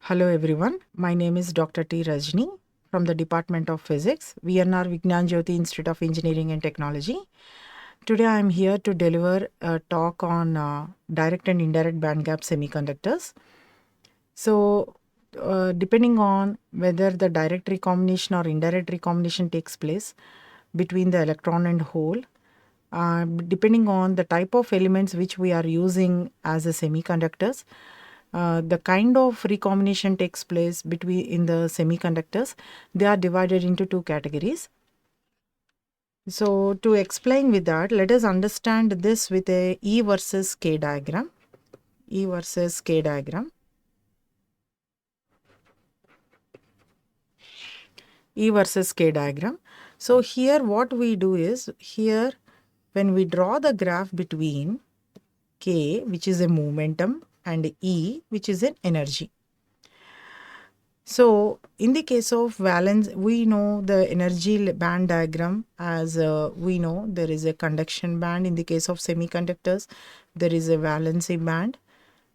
Hello everyone, my name is Dr. T. Rajani from the Department of Physics, VNR JYOTHI Institute of Engineering and Technology. Today I am here to deliver a talk on direct and indirect bandgap semiconductors. So, depending on whether the direct recombination or indirect recombination takes place between the electron and hole, depending on the type of elements which we are using as a semiconductors, the kind of recombination takes place between in the semiconductors. They are divided into two categories. So to explain with that, let us understand this with a E versus K diagram. E versus K diagram. E versus K diagram. So here what we do is, here when we draw the graph between K, which is a momentum, and E, which is an energy. So in the case of valence, we know the energy band diagram as we know there is a conduction band. In the case of semiconductors, there is a valency band.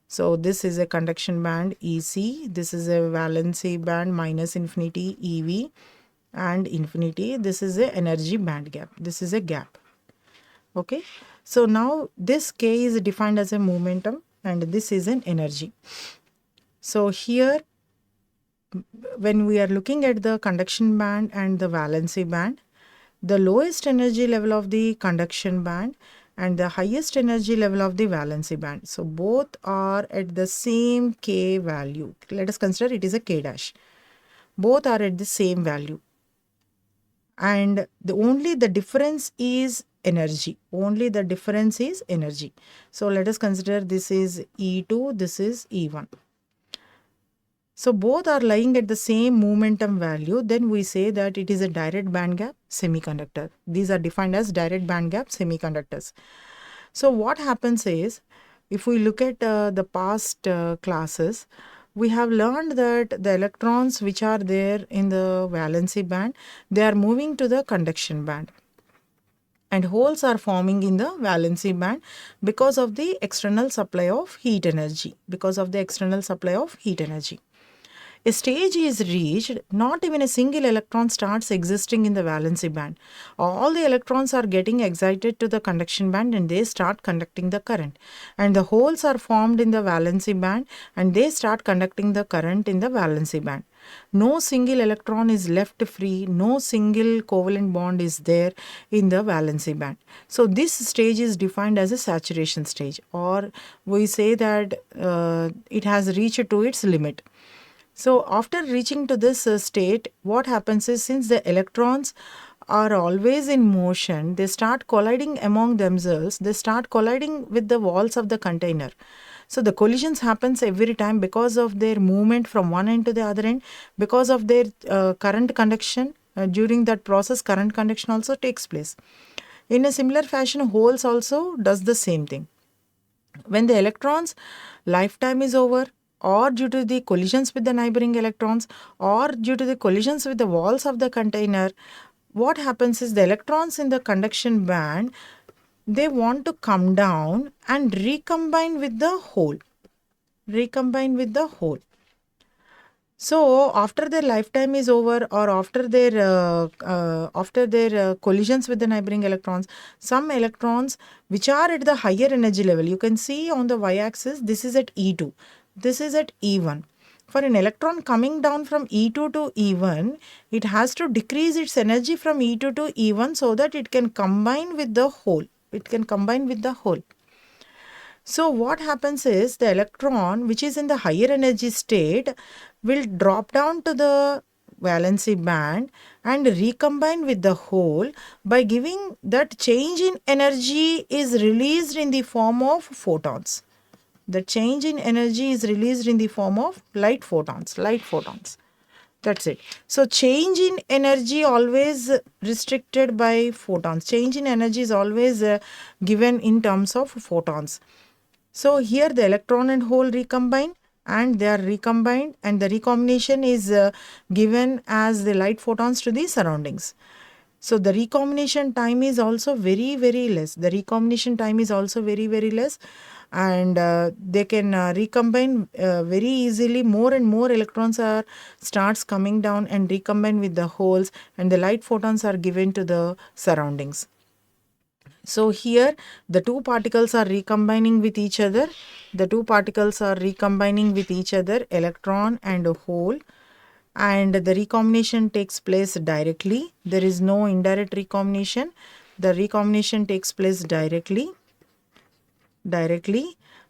So this is a conduction band EC, this is a valency band minus infinity EV and infinity. This is a energy band gap. This is a gap. Okay. So now this K is defined as a momentum and this is an energy. So here when we are looking at the conduction band and the valency band, the lowest energy level of the conduction band and the highest energy level of the valency band. So both are at the same K value. Let us consider it is a K dash. Both are at the same value. And only the difference is energy. Only the difference is energy. So let us consider this is E2, this is E1. So both are lying at the same momentum value. Then we say that it is a direct bandgap semiconductor. These are defined as direct bandgap semiconductors. So what happens is, if we look at the past classes, we have learned that the electrons which are there in the valency band, they are moving to the conduction band. And holes are forming in the valency band because of the external supply of heat energy. Because of the external supply of heat energy. A stage is reached, not even a single electron starts existing in the valency band. All the electrons are getting excited to the conduction band and they start conducting the current. And the holes are formed in the valency band and they start conducting the current in the valency band. No single electron is left free, no single covalent bond is there in the valency band. So this stage is defined as a saturation stage, or we say that it has reached to its limit. So after reaching to this state, what happens is, since the electrons are always in motion, they start colliding among themselves, they start colliding with the walls of the container. So the collisions happens every time because of their movement from one end to the other end, because of their current conduction. During that process, current conduction also takes place. In a similar fashion, holes also does the same thing. When the electrons' lifetime is over, or due to the collisions with the neighboring electrons, or due to the collisions with the walls of the container, what happens is the electrons in the conduction band, they want to come down and recombine with the hole. Recombine with the hole. So after their lifetime is over, or after their collisions with the neighboring electrons, some electrons which are at the higher energy level, you can see on the y-axis, this is at E2. This is at E1. For an electron coming down from E2 to E1, it has to decrease its energy from E2 to E1 so that it can combine with the hole. It can combine with the hole. So what happens is, the electron which is in the higher energy state will drop down to the valency band and recombine with the hole by giving that change in energy is released in the form of photons. The change in energy is released in the form of light photons. That's it. So change in energy always restricted by photons. Change in energy is always given in terms of photons. So here the electron and hole recombine, and they are recombined, and the recombination is given as the light photons to the surroundings. So the recombination time is also very, very less. The recombination time is also very, very less, and they can recombine very easily. More and more electrons are starts coming down and recombine with the holes, and the light photons are given to the surroundings. So here the two particles are recombining with each other. The two particles are recombining with each other, electron and a hole, and the recombination takes place directly. There is no indirect recombination. The recombination takes place directly,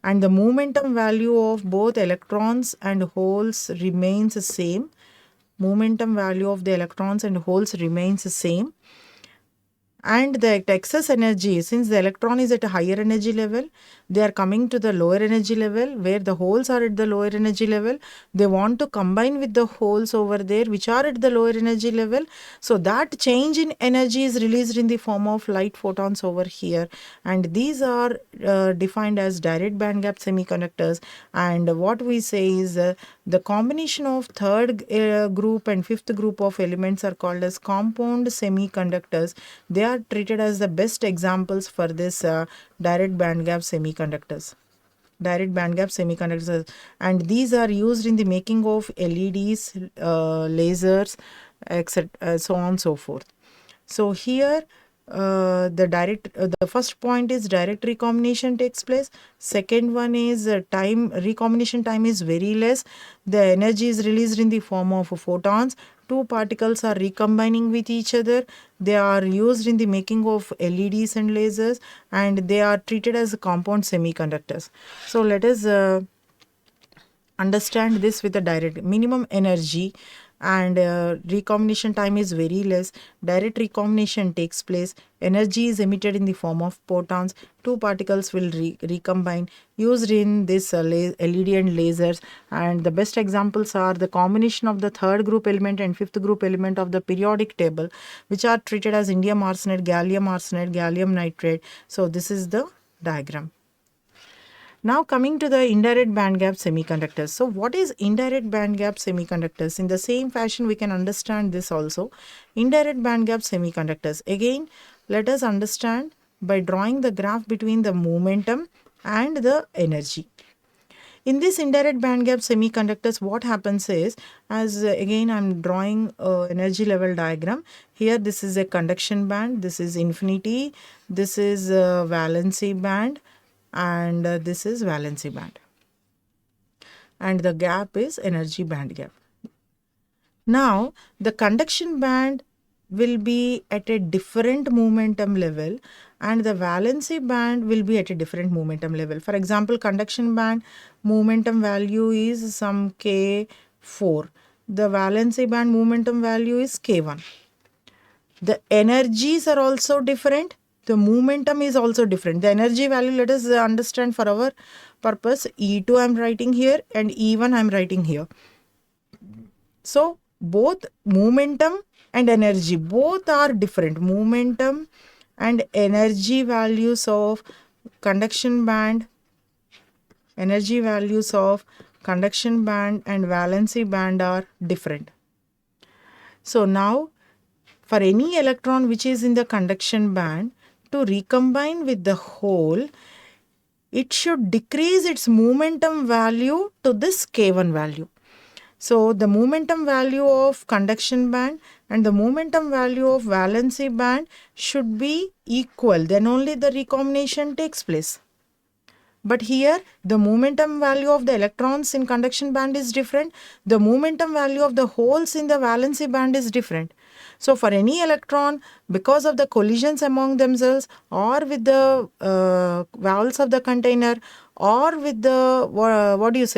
and the momentum value of both electrons and holes remains the same. Momentum value of the electrons and holes remains the same. And the excess energy, since the electron is at a higher energy level, they are coming to the lower energy level where the holes are at the lower energy level. They want to combine with the holes over there which are at the lower energy level. So that change in energy is released in the form of light photons over here, and these are defined as direct band gap semiconductors. And what we say is the combination of third group and fifth group of elements are called as compound semiconductors. They are treated as the best examples for this direct band gap semiconductors. Direct band gap semiconductors, and these are used in the making of LEDs, lasers, etc., so on and so forth. So here the first point is direct recombination takes place. Second one is recombination time is very less. The energy is released in the form of photons. Two particles are recombining with each other. They are used in the making of LEDs and lasers, and they are treated as compound semiconductors. So let us understand this with a direct minimum energy, and recombination time is very less. Direct recombination takes place. Energy is emitted in the form of photons. Two particles will recombine, used in this LED and lasers, and the best examples are the combination of the third group element and fifth group element of the periodic table, which are treated as indium arsenide, gallium nitride. So this is the diagram. Now coming to the indirect band gap semiconductors. So what is indirect band gap semiconductors? In the same fashion we can understand this also. Indirect band gap semiconductors. Again, let us understand by drawing the graph between the momentum and the energy. In this indirect band gap semiconductors, what happens is, as again I am drawing energy level diagram. Here this is a conduction band, this is infinity, this is a valency band, and this is valency band, and the gap is energy band gap. Now the conduction band will be at a different momentum level, and the valency band will be at a different momentum level. For example, conduction band momentum value is some K4. The valency band momentum value is K1. The energies are also different. The momentum is also different. The energy value, let us understand for our purpose. E2 I am writing here and E1 I am writing here. So both momentum and energy, both are different. Momentum and energy values of conduction band, energy values of conduction band and valency band are different. So now for any electron which is in the conduction band to recombine with the hole, it should decrease its momentum value to this K1 value. So the momentum value of conduction band and the momentum value of valency band should be equal. Then only the recombination takes place. But here the momentum value of the electrons in conduction band is different. The momentum value of the holes in the valency band is different. So for any electron, because of the collisions among themselves, or with the walls of the container, or with the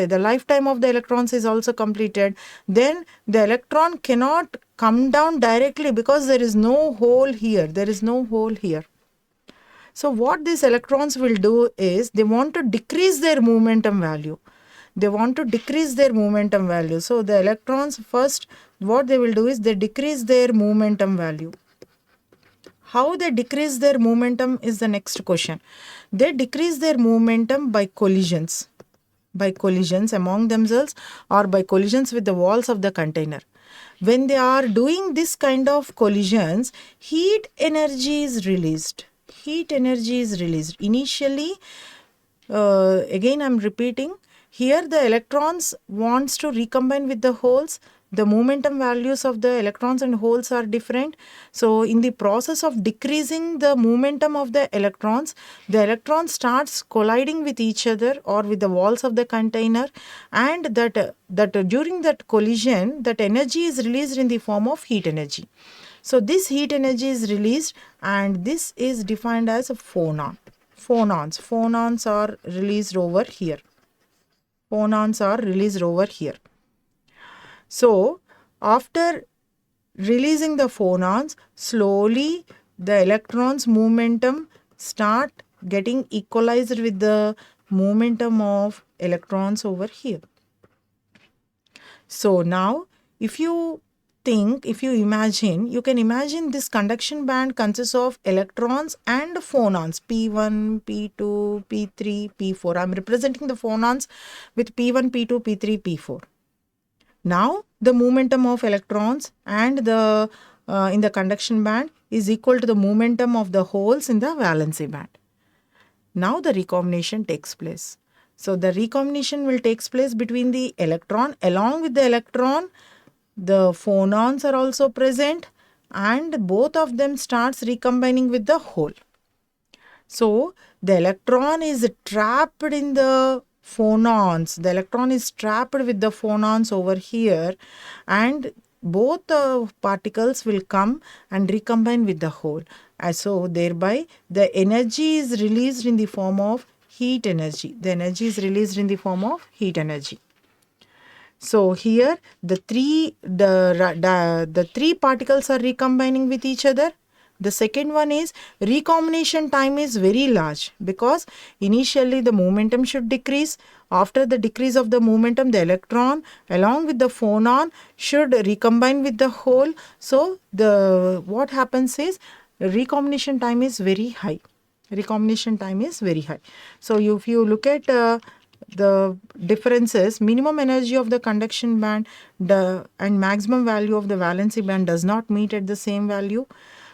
the lifetime of the electrons is also completed, then the electron cannot come down directly because there is no hole here. There is no hole here. So what these electrons will do is they want to decrease their momentum value. They want to decrease their momentum value. So the electrons first, what they will do is they decrease their momentum value. How they decrease their momentum is the next question. They decrease their momentum by collisions among themselves or by collisions with the walls of the container. When they are doing this kind of collisions, heat energy is released. Heat energy is released. Initially, again I'm repeating, here the electrons wants to recombine with the holes. The momentum values of the electrons and holes are different. So in the process of decreasing the momentum of the electrons starts colliding with each other or with the walls of the container, and that during that collision, that energy is released in the form of heat energy. So this heat energy is released, and this is defined as a phonon. Phonons are released over here. Phonons are released over here. So after releasing the phonons, slowly the electrons momentum start getting equalized with the momentum of electrons over here. So now if you imagine, you can imagine this conduction band consists of electrons and phonons, P1, P2, P3, P4. I am representing the phonons with P1, P2, P3, P4. Now the momentum of electrons and the in the conduction band is equal to the momentum of the holes in the valency band. Now the recombination takes place. So the recombination will take place between the electron. Along with the electron, the phonons are also present, and both of them starts recombining with the hole. So the electron is trapped in the phonons. The electron is trapped with the phonons over here, and both the particles will come and recombine with the hole. And so thereby the energy is released in the form of heat energy. The energy is released in the form of heat energy. So here the three particles are recombining with each other. The second one is recombination time is very large, because initially the momentum should decrease. After the decrease of the momentum, the electron along with the phonon should recombine with the hole. So what happens is recombination time is very high. Recombination time is very high. So if you look at the differences, minimum energy of the conduction band and maximum value of the valency band does not meet at the same value.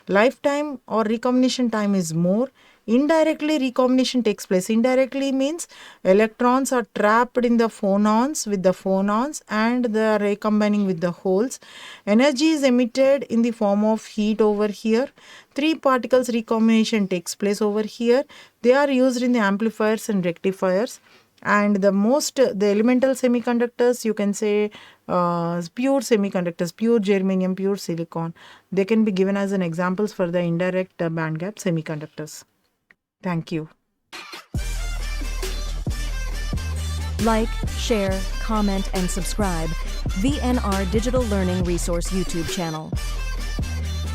Lifetime or recombination time is more. Indirectly recombination takes place. Indirectly means electrons are trapped in the phonons with the phonons, and they are recombining with the holes. Energy is emitted in the form of heat over here. Three particles recombination takes place over here. They are used in the amplifiers and rectifiers. And the elemental semiconductors, you can say pure semiconductors, pure germanium, pure silicon. They can be given as an examples for the indirect band gap semiconductors. Thank you. Like, share, comment, and subscribe VNR Digital Learning Resource YouTube channel.